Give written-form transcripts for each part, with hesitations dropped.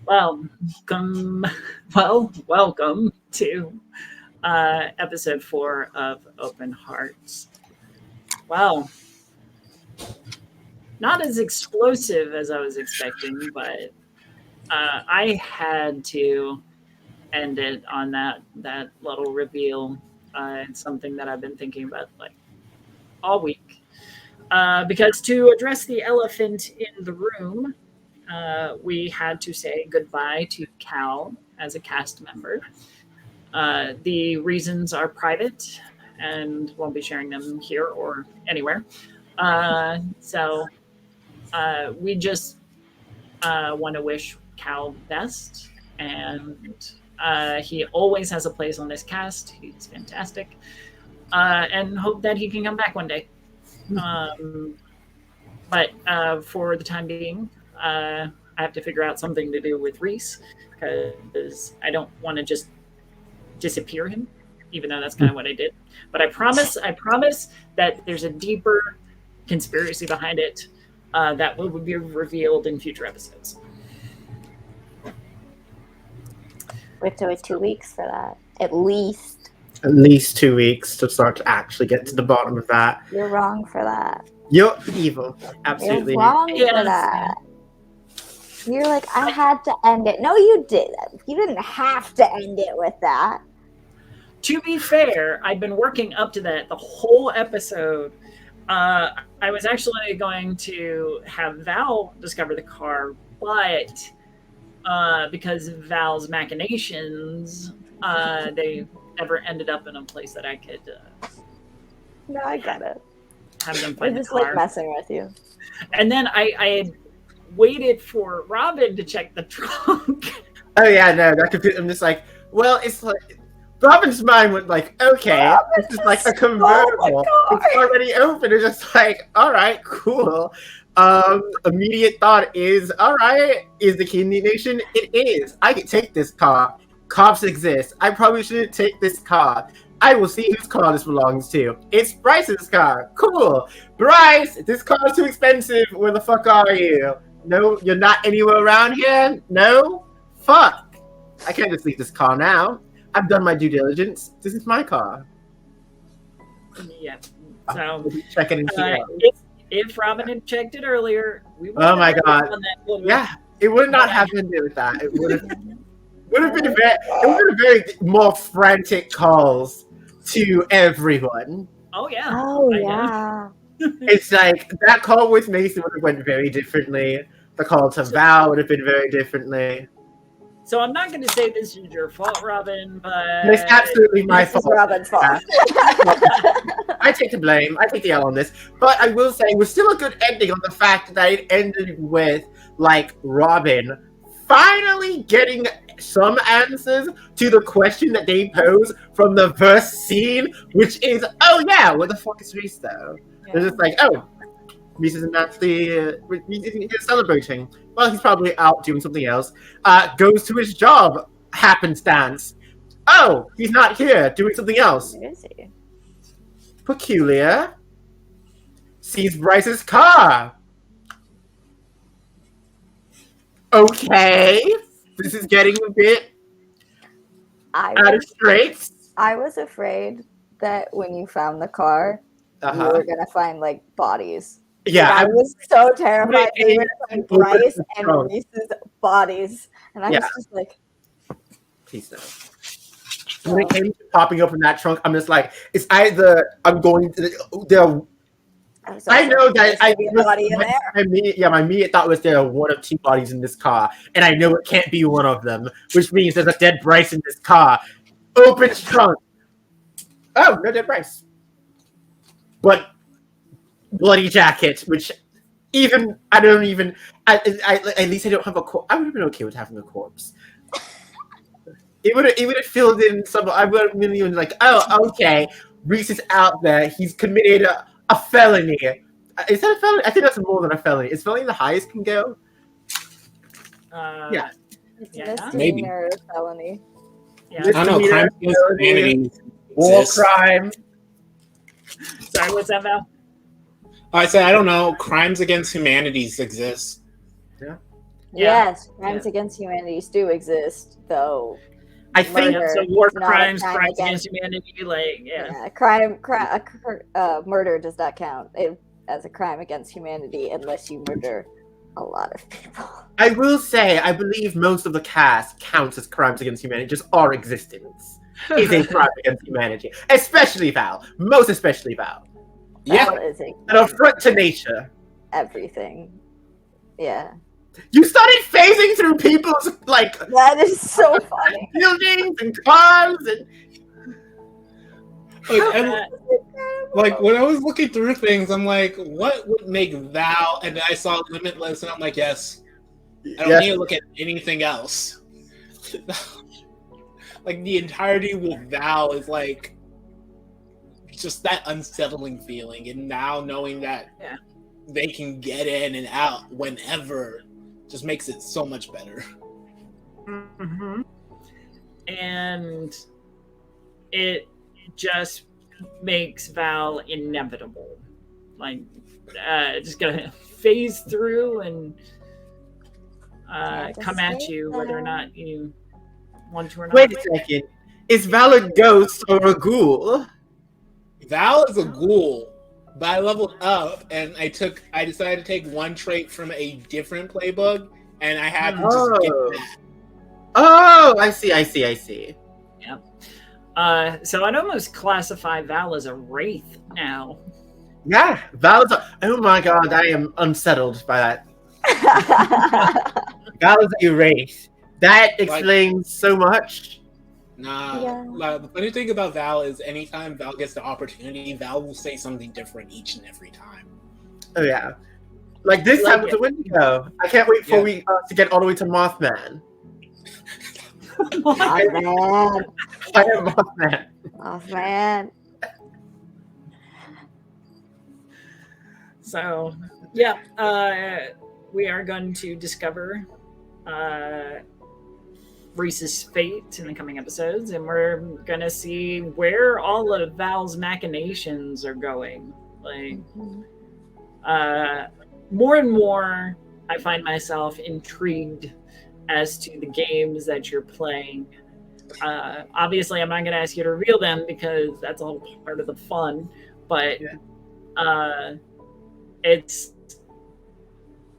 Welcome, welcome to episode 4 of Open Hearts. Well, not as explosive as I was expecting, but I had to end it on that little reveal. It's something that I've been thinking about like all week. Because to address the elephant in the room, we had to say goodbye to Cal as a cast member. The reasons are private and won't be sharing them here or anywhere. So we just want to wish Cal best, and he always has a place on this cast. He's fantastic, and hope that he can come back one day. But for the time being, I have to figure out something to do with Reese because I don't want to just disappear him, even though that's kind of what I did. But I promise that there's a deeper conspiracy behind it that will be revealed in future episodes. We have to wait 2 weeks for that, at least. At least 2 weeks to start to actually get to the bottom of that. You're wrong for that. You're evil. Absolutely. You're wrong for that. You're like, I had to end it. No, you didn't. You didn't have to end it with that. To be fair, I've been working up to that the whole episode. I was actually going to have Val discover the car, but because of Val's machinations, they never ended up in a place that I could. No, I get it. Have them We're find the just car. like messing with you. And then I had waited for Robin to check the trunk. Oh yeah, no, that could. I'm just like, well, it's like Robin's mind went like, okay, this is like a convertible. It's already open. It's just like, all right, cool. Immediate thought is, all right, is the Kidney Nation? It is. I can take this car. Cops exist. I probably shouldn't take this car. I will see whose car this belongs to. It's Bryce's car. Cool. Bryce, this car is too expensive. Where the fuck are you? No, you're not anywhere around here? No? Fuck. I can't just leave this car now. I've done my due diligence. This is my car. Yeah. So check it and if Robin had checked it earlier, we would. Oh my god. Yeah, it would not have been with that. It would have. Would have been very more frantic calls to everyone. Oh yeah. Oh yeah. It's like that call with Mason would have went very differently. The call to Val would have been very differently. So I'm not going to say this is your fault, Robin, but it's absolutely my fault. This is Robin's fault. I take the blame. I take the L on this. But I will say, it was still a good ending on the fact that it ended with like Robin finally getting some answers to the question that they pose from the first scene, which is, oh yeah, where the fuck is Reese though? Yeah. They're just like, oh, Reese isn't actually celebrating. Well, he's probably out doing something else. Goes to his job, happenstance. Oh, he's not here, doing something else. Where is he? Peculiar. Sees Bryce's car. Okay. This is getting a bit out of straits. I was afraid that when you found the car, you were going to find, like, bodies. Yeah. Like, I was so terrified you were going to find Bryce and Reese's bodies. And I was just like... Please no. When it came to popping up in that trunk, I'm just like, it's either I'm going to... I know that my immediate thought was there are one of two bodies in this car, and I know it can't be one of them, which means there's a dead Bryce in this car. Opens trunk. Oh, no dead Bryce. But bloody jacket, which even I don't even. At least I don't have a corpse. I would have been okay with having a corpse. It would have filled in some. I would have been like, oh, okay, Reese is out there. He's committed a felony. Is that a felony? I think that's more than a felony. Is felony the highest can go? Yeah. Maybe. Felony. Yeah. I don't know. Crime against humanity. War crime. Sorry, what's that, Val? I said I don't know. Crimes against humanities exist. Yeah. Yes, crimes against humanities do exist, though. I think so war crimes, crimes against humanity, murder does not count as a crime against humanity unless you murder a lot of people. I will say, I believe most of the cast counts as crimes against humanity. Just our existence is a crime against humanity, especially Val. Most especially Val. Val is an affront to nature. Everything. Yeah. You started phasing through people's that is so funny. Buildings and cars and like when I was looking through things, I'm like, what would make Val? And then I saw Limitless, and I'm like, yes. I don't need to look at anything else. Like the entirety with Val is like just that unsettling feeling, and now knowing that they can get in and out whenever just makes it so much better. Mm-hmm. And it just makes Val inevitable. Like, just gonna phase through and come at you, whether or not you want to or not. Wait a second. Is Val a ghost or a ghoul? Val is a ghoul, but I leveled up and I decided to take one trait from a different playbook, and I had to just get that. Oh, I see. Yeah. So I'd almost classify Val as a wraith now. Yeah, Val's oh my god, I am unsettled by that. Val is a wraith. That explains so much. The funny thing about Val is anytime Val gets the opportunity, Val will say something different each and every time. Oh yeah. Like this time with the Wendigo. I can't wait for we to get all the way to Mothman. Mothman. I am Mothman. Mothman. So, we are going to discover Reese's fate in the coming episodes, and we're going to see where all of Val's machinations are going. Like, more and more, I find myself intrigued as to the games that you're playing. Obviously, I'm not going to ask you to reveal them because that's all part of the fun, but it's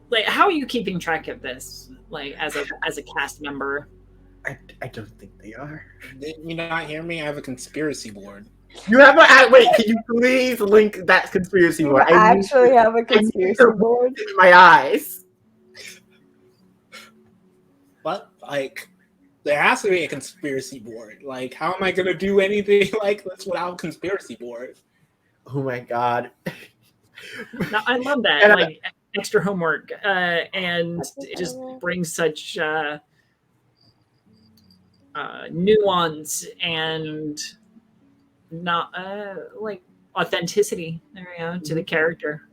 like, how are you keeping track of this, like as a cast member? I don't think they are. Did you not hear me? I have a conspiracy board. You have a wait, can you please link that conspiracy board? I actually have a conspiracy board in my eyes. What? Like, there has to be a conspiracy board. Like, how am I gonna do anything like this without a conspiracy board? Oh my god. No, I love that. And like extra homework, and it just brings such nuance and not like authenticity. There we go, to the character.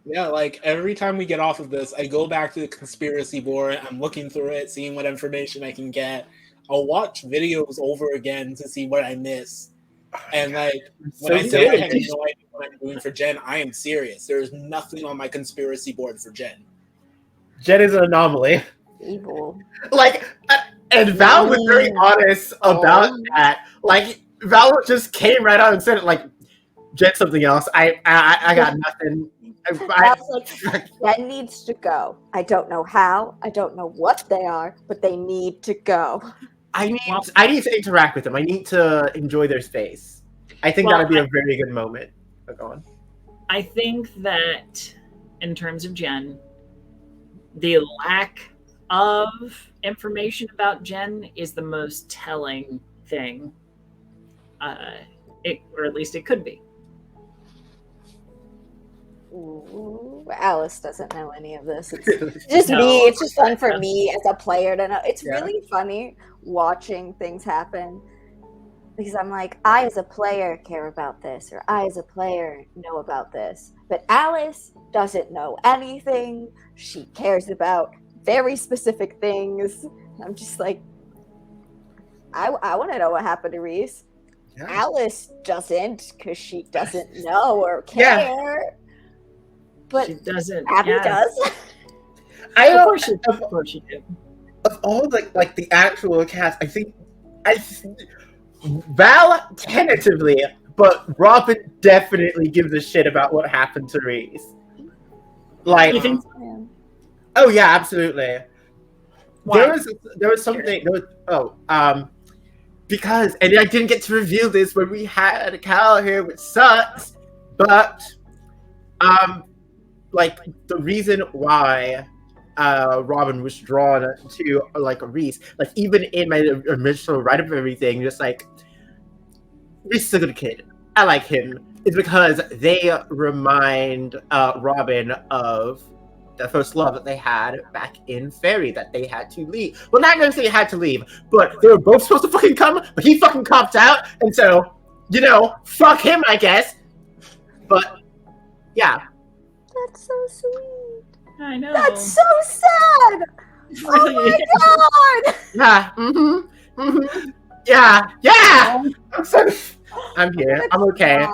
Yeah, like every time we get off of this, I go back to the conspiracy board. I'm looking through it, seeing what information I can get. I'll watch videos over again to see what I miss. And like when I say I have no idea what I'm doing for Jen, I am serious. There is nothing on my conspiracy board for Jen. Jen is an anomaly. Evil. Like, and Val was very honest about that. Like, Val just came right out and said it. Like, Jen's something else. I got nothing. Jen needs to go. I don't know how. I don't know what they are, but they need to go. I need to interact with them. I need to enjoy their space. I think that would be a very good moment. Go on. I think that in terms of Jen, the lack of information about Jen is the most telling thing. Or at least it could be. Ooh, Alice doesn't know any of this. It's just me. It's just fun for me as a player to know. It's really funny watching things happen because I'm like, I as a player care about this, or I as a player know about this. But Alice doesn't know anything. She cares about very specific things. I'm just like, I want to know what happened to Reese. Yeah. Alice doesn't, because she doesn't know or care. But she doesn't. Abby does. Of course you do. Of all like the actual cast, Val tentatively, but Robin definitely gives a shit about what happened to Reese. Like, You think? oh yeah, absolutely. Why? There was something. Because and I didn't get to reveal this when we had Cal here, which sucks. But like the reason why Robin was drawn to like Reese, like even in my initial write up of everything, just like Reese is a good kid. I like him. It's because they remind Robin of the first love that they had back in Fairy that they had to leave. Well, not necessarily had to leave, but they were both supposed to fucking come, but he fucking copped out, and so, you know, fuck him, I guess. But, yeah. That's so sweet. I know. That's so sad. Oh my god. Yeah. Mm-hmm. Mm-hmm. Yeah. I'm here. I'm okay.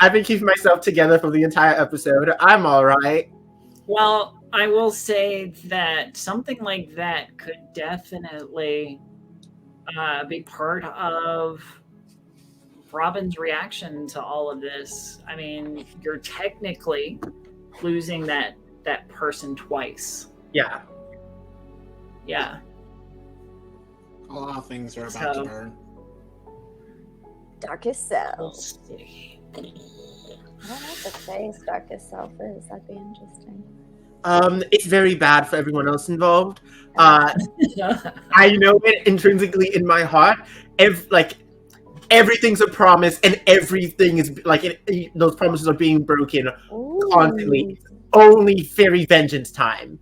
I've been keeping myself together for the entire episode. I'm all right. Well, I will say that something like that could definitely be part of Robin's reaction to all of this. I mean, you're technically losing that person twice. Yeah. Yeah. A lot of things are about to burn. Darkest self. We'll see. I don't know what the Fae's darkest self is. That'd be interesting. It's very bad for everyone else involved. I know it intrinsically in my heart. Everything's a promise, and everything is like those promises are being broken constantly. It's only fairy vengeance time,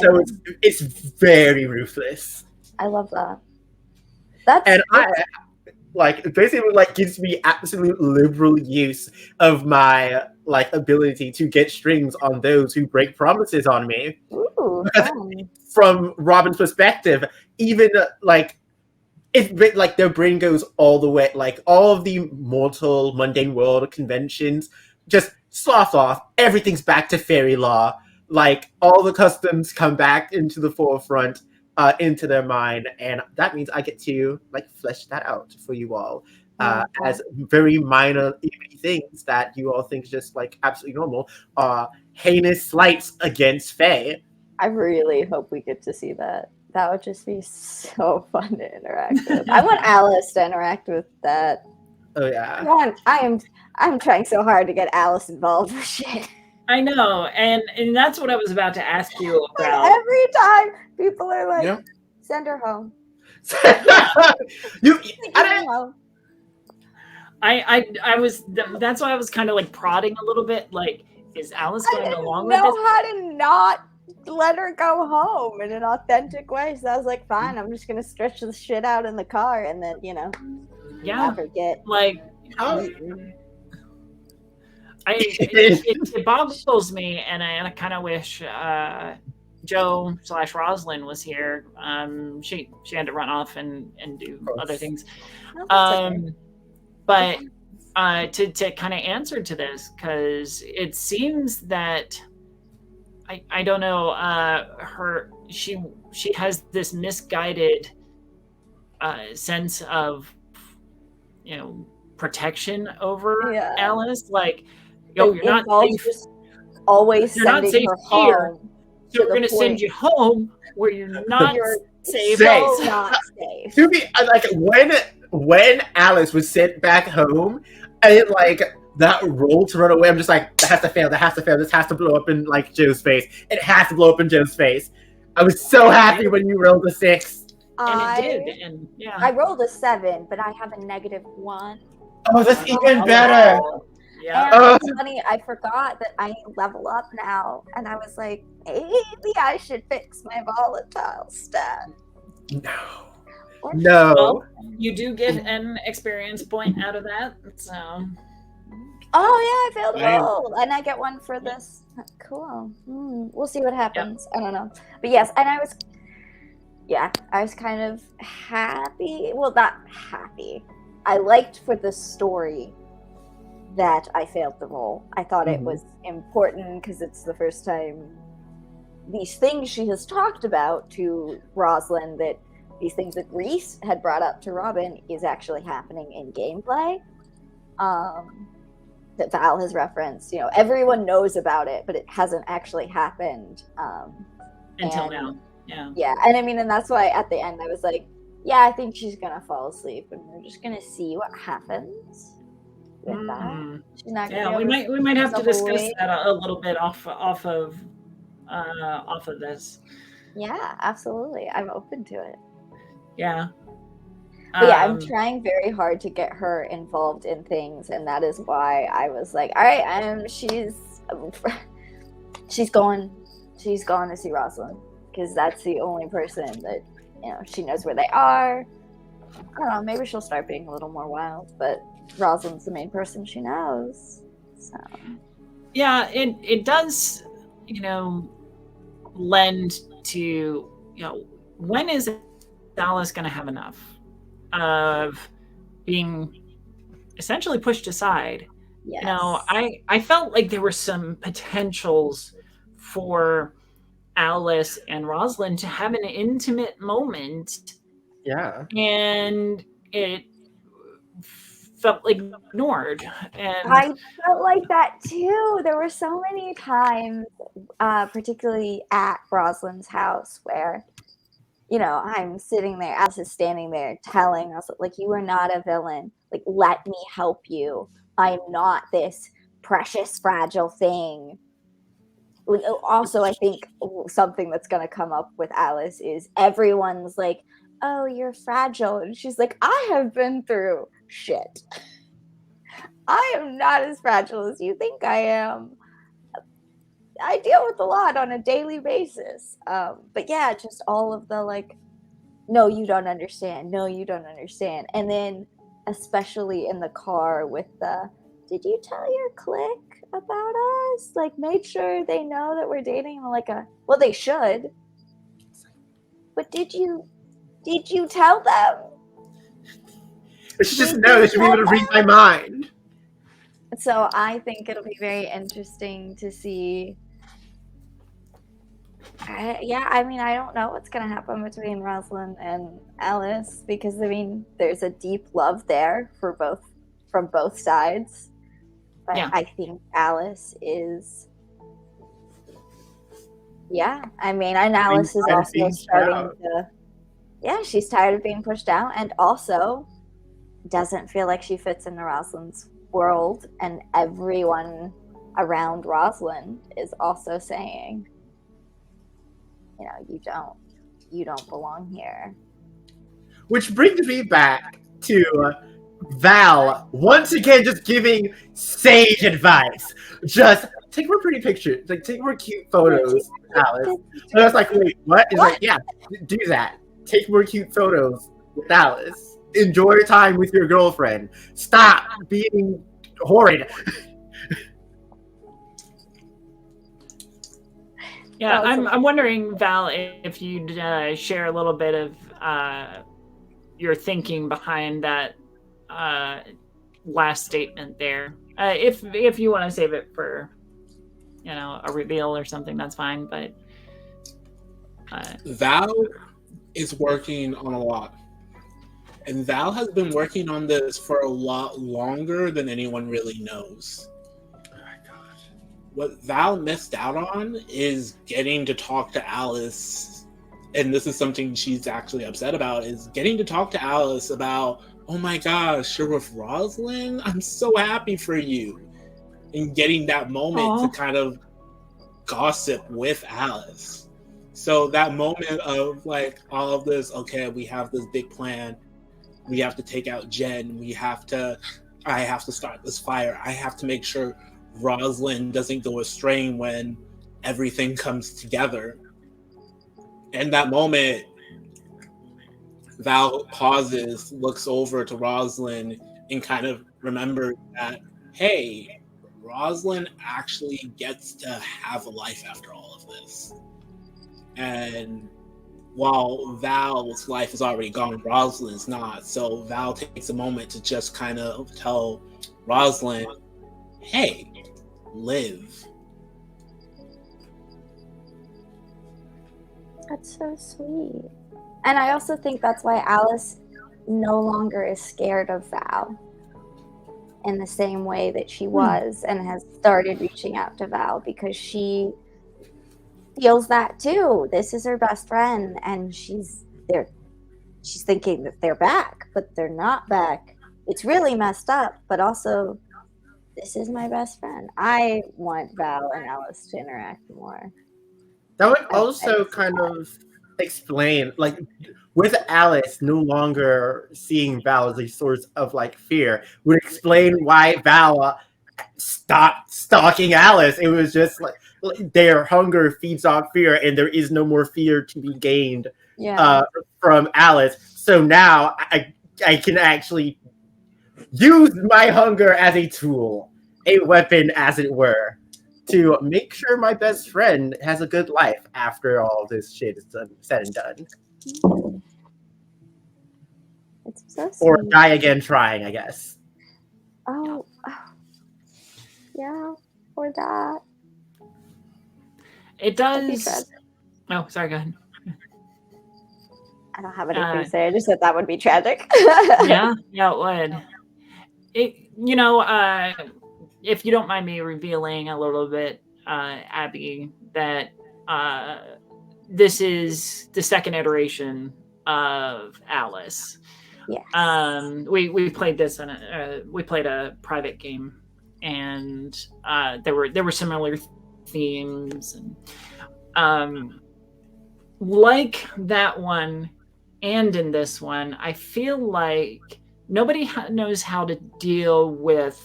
so it's very ruthless. I love that. It basically gives me absolute liberal use of my ability to get strings on those who break promises on me. Ooh, from Robin's perspective, even their brain goes all the way, all of the mortal mundane world conventions just slough off. Everything's back to fairy law. All the customs come back into the forefront. Into their mind, and that means I get to flesh that out for you all as very minor things that you all think is just absolutely normal, heinous slights against Fae. I really hope we get to see that. That would just be so fun to interact with. I want Alice to interact with that. Oh yeah. I'm trying so hard to get Alice involved with shit. I know, and that's what I was about to ask you about. Every time people are like, send her home. I was. That's why I was kind of prodding a little bit. Is Alice going along with this? I didn't know how to not let her go home in an authentic way. So I was like, fine, I'm just gonna stretch the shit out in the car, and then have her get it boggles me, and I kind of wish Joe/Roslyn was here. She had to run off and do other things. But to kind of answer to this, because it seems that I don't know, she has this misguided sense of protection over Alice. You're not safe. Just always you're not safe her here. home. So we're going to send you home where you're not safe. Not safe. To be when Alice was sent back home, and that roll to run away, I'm just like, that has to fail. That has to fail. This has to blow up in Joe's face. It has to blow up in Joe's face. I was so happy when you rolled a 6. And it did. And I rolled a 7, but I have a -1. Oh, that's even better. Yeah. And it's funny, I forgot that I level up now, and I was like, maybe I should fix my volatile stat. No. Well, you do get an experience point out of that. So. Oh yeah, I failed a roll, and I get 1 for this. Cool. We'll see what happens. I don't know, but yes, and I was kind of happy. Well, not happy. I liked for the story that I failed the roll. I thought it was important because it's the first time these things she has talked about to Rosalind, that these things that Reese had brought up to Robin is actually happening in gameplay. That Val has referenced. Everyone knows about it, but it hasn't actually happened. Until now. Yeah. Yeah, and that's why at the end I was like, yeah, I think she's gonna fall asleep, and we're just gonna see what happens with that. She's not gonna we might have to discuss that a little bit off of this. Yeah, absolutely. I'm open to it. Yeah. But yeah, I'm trying very hard to get her involved in things, and that is why I was like, all right, she's going to see Rosalind, because that's the only person that she knows where they are. I don't know, maybe she'll start being a little more wild, but Rosalind's the main person she knows. So yeah, it does, lend to, when is Alice going to have enough of being essentially pushed aside? Yes. I felt like there were some potentials for Alice and Rosalind to have an intimate moment. Yeah. And it felt like ignored. And I felt like that too. There were so many times, particularly at Rosalind's house, where I'm sitting there, Alice is standing there telling us, like, you are not a villain. Like, let me help you. I'm not this precious, fragile thing. Also, I think something that's going to come up with Alice is everyone's like, oh, you're fragile. And she's like, I have been through shit. I am not as fragile as you think I am. I deal with a lot on a daily basis. But yeah, just all of the like, no, you don't understand. No, you don't understand. And then especially in the car with the, did you tell your clique about us? Like, make sure they know that we're dating. Well, they should. But did you tell them? They should just know. They should be able to read my mind. So I think it'll be very interesting to see. I don't know what's going to happen between Rosalind and Alice, because there's a deep love there from both sides. But yeah. I think Alice is. Yeah, and Alice is also starting to. Yeah, she's tired of being pushed out, and also doesn't feel like she fits into Rosalind's world, and everyone around Rosalind is also saying, you don't belong here. Which brings me back to Val once again, just giving sage advice. Just take more pretty pictures, like take more cute photos, Alice. And I was like, wait, what? He's like, yeah, do that. Take more cute photos with Alice. Enjoy time with your girlfriend. Stop being horrid. Yeah, I'm wondering, Val, if you'd share a little bit of your thinking behind that last statement there. If you want to save it for, a reveal or something, that's fine. But Val is working on a lot. And Val has been working on this for a lot longer than anyone really knows. What Val missed out on is getting to talk to Alice, and this is something she's actually upset about, is getting to talk to Alice about, oh my gosh, you're with Rosalind? I'm so happy for you. And getting that moment to kind of gossip with Alice. So that moment of like all of this, okay, we have this big plan. We have to take out Jen. I have to start this fire. I have to make sure Rosalind doesn't go astray when everything comes together. And that moment, Val pauses, looks over to Rosalind, and kind of remembers that, hey, Rosalind actually gets to have a life after all of this. And while Val's life is already gone, Rosalind's not. So Val takes a moment to just kind of tell Rosalind, hey, live. That's so sweet. And I also think that's why Alice no longer is scared of Val in the same way that she was and has started reaching out to Val, because she feels that too. This is her best friend, and she's thinking that they're back, but they're not back. It's really messed up, but also this is my best friend. I want Val and Alice to interact more. That would also kind of explain, like, with Alice no longer seeing Val as a source of like fear, would explain why Val stopped stalking Alice. It was just like their hunger feeds on fear, and there is no more fear to be gained from Alice. So now I can actually use my hunger as a tool, a weapon, as it were, to make sure my best friend has a good life after all this shit is said and done. It's so sweet. Or die again trying, I guess. Oh. Yeah, or that. It does. Oh, sorry, go ahead. I don't have anything to say. I just said that would be tragic. Yeah, it would. If you don't mind me revealing a little bit, Abby, that this is the second iteration of Alice. Yes. We played this we played a private game, and there were similar themes, and like that one, and in this one, I feel like nobody knows how to deal with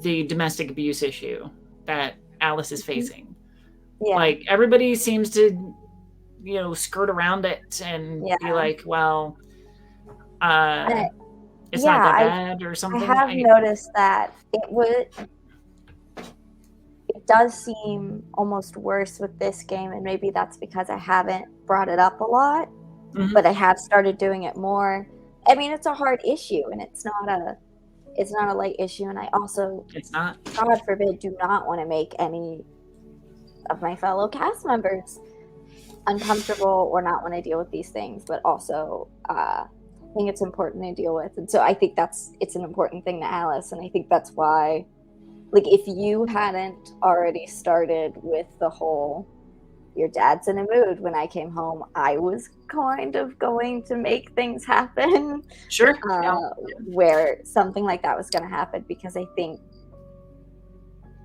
the domestic abuse issue that Alice is facing. Yeah. Like, everybody seems to, skirt around it and be like, well, it's not that bad or something. I have noticed that it does seem almost worse with this game, and maybe that's because I haven't brought it up a lot, but I have started doing it more. I mean, it's a hard issue, and it's not a light issue, and I also, God forbid, do not want to make any of my fellow cast members uncomfortable or not want to deal with these things, but also I think it's important to deal with. And so I think it's an important thing to Alice, and I think that's why, like, if you hadn't already started with the whole your dad's in a mood when I came home, I was kind of going to make things happen. Sure. Where something like that was going to happen, because I think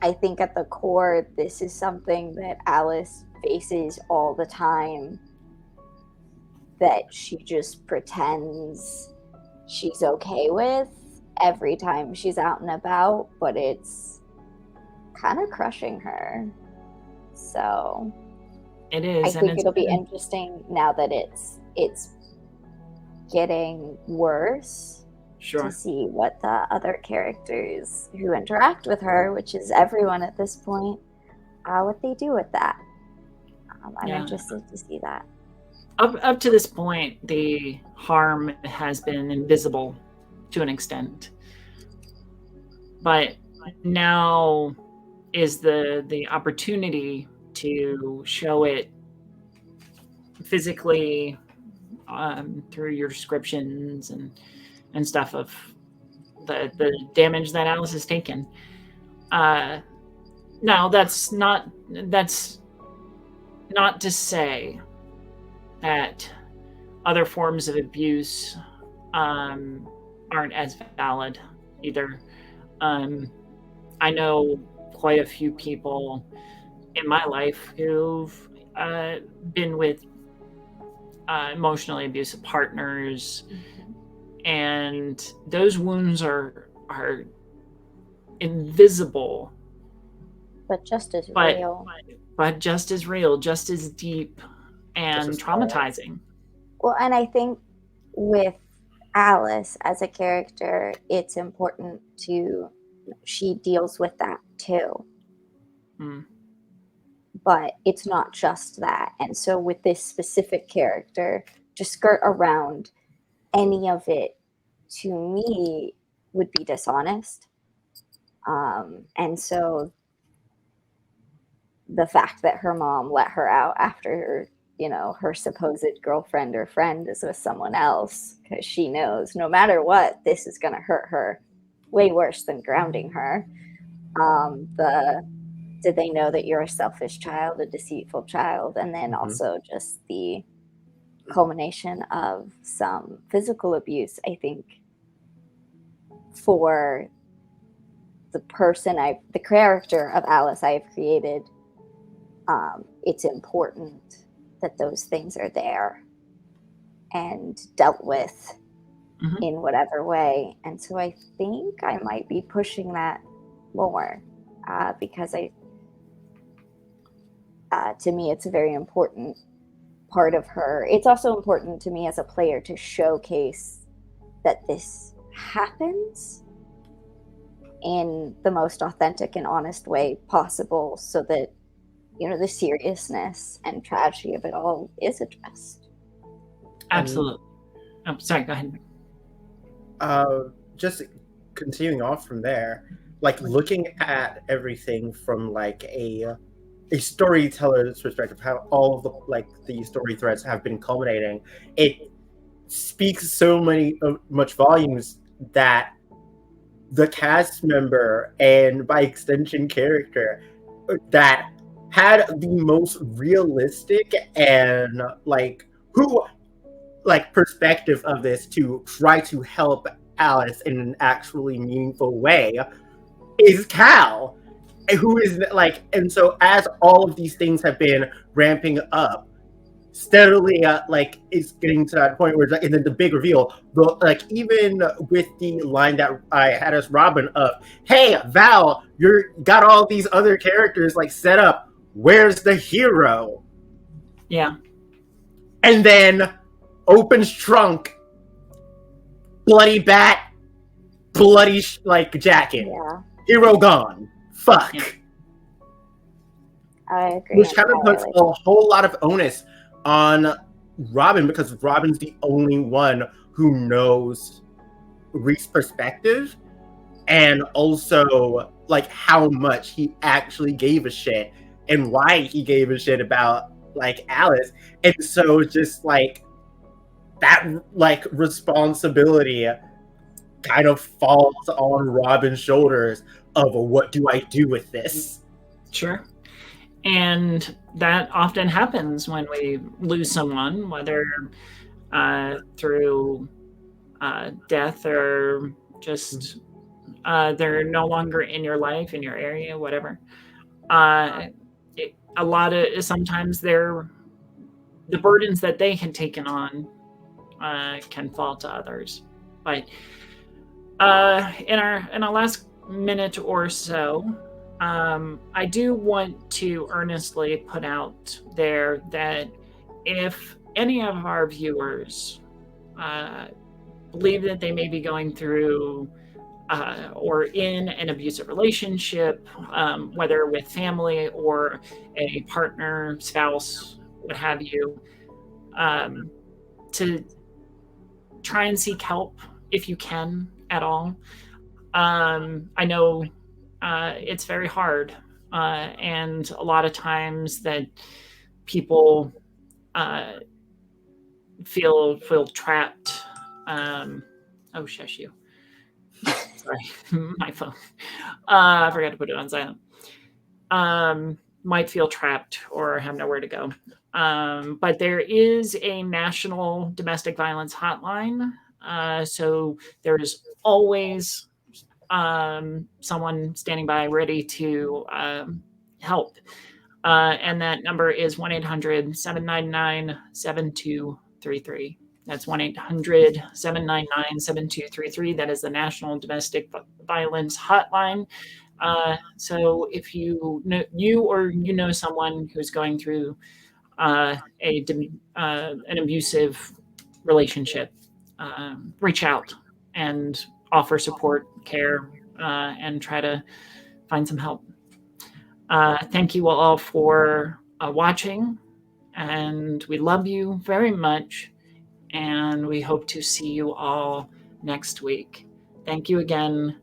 at the core, this is something that Alice faces all the time, that she just pretends she's okay with every time she's out and about, but it's kind of crushing her. So it is. I think it'll be interesting now that it's getting worse. Sure. To see what the other characters who interact with her, which is everyone at this point, what they do with that. I'm interested to see that. Up to this point, the harm has been invisible to an extent, but now is the opportunity to show it physically through your descriptions and stuff of the damage that Alice has taken. Now, that's not to say that other forms of abuse aren't as valid either. I know quite a few people in my life who've been with emotionally abusive partners, and those wounds are invisible, but just as real. But just as real, just as deep and traumatizing. Well, and I think with Alice as a character, it's important she deals with that too. But it's not just that. And so with this specific character, to skirt around any of it, to me, would be dishonest. And so the fact that her mom let her out after her supposed girlfriend or friend is with someone else, because she knows no matter what, this is going to hurt her way worse than grounding her. Did they know that you're a selfish child, a deceitful child? And then also just the culmination of some physical abuse, I think, for the character of Alice I have created. It's important that those things are there and dealt with in whatever way. And so I think I might be pushing that more because to me, it's a very important part of her. It's also important to me as a player to showcase that this happens in the most authentic and honest way possible, so that the seriousness and tragedy of it all is addressed. Absolutely. Sorry, go ahead. Just continuing off from there, like looking at everything from like a storyteller's perspective, how all of the story threads have been culminating, it speaks so much volumes that the cast member, and by extension character, that had the most realistic and perspective of this to try to help Alice in an actually meaningful way is Cal, who is and so as all of these things have been ramping up steadily, it's getting to that point where, and then the big reveal, even with the line that I had as Robin of, "Hey Val, you're got all these other characters set up. Where's the hero?" Yeah. And then opens trunk, bloody bat, bloody jacket. Yeah. Hero gone. Fuck. Yeah. I agree. Which kind of puts a whole lot of onus on Robin, because Robin's the only one who knows Reese's perspective, and also how much he actually gave a shit and why he gave a shit about Alice. And so just that responsibility kind of falls on Robin's shoulders of, what do I do with this? Sure. And that often happens when we lose someone, whether through death or just they're no longer in your life, in your area, whatever. Sometimes the burdens that they had taken on can fall to others. But in our last minute or so, I do want to earnestly put out there that if any of our viewers believe that they may be going through or in an abusive relationship, whether with family or a partner, spouse, what have you, to try and seek help if you can at all. I know it's very hard, and a lot of times that people feel trapped. Oh, shush you. Sorry, my phone. I forgot to put it on silent. Might feel trapped or have nowhere to go. But there is a national domestic violence hotline. So there's always someone standing by ready to help. And that number is 1-800-799-7233. That's 1-800-799-7233. That is the National Domestic Violence Hotline. So if you know someone who's going through an abusive relationship, reach out and offer support, care, and try to find some help. Thank you all for watching, and we love you very much, and we hope to see you all next week. Thank you again.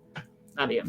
Love you.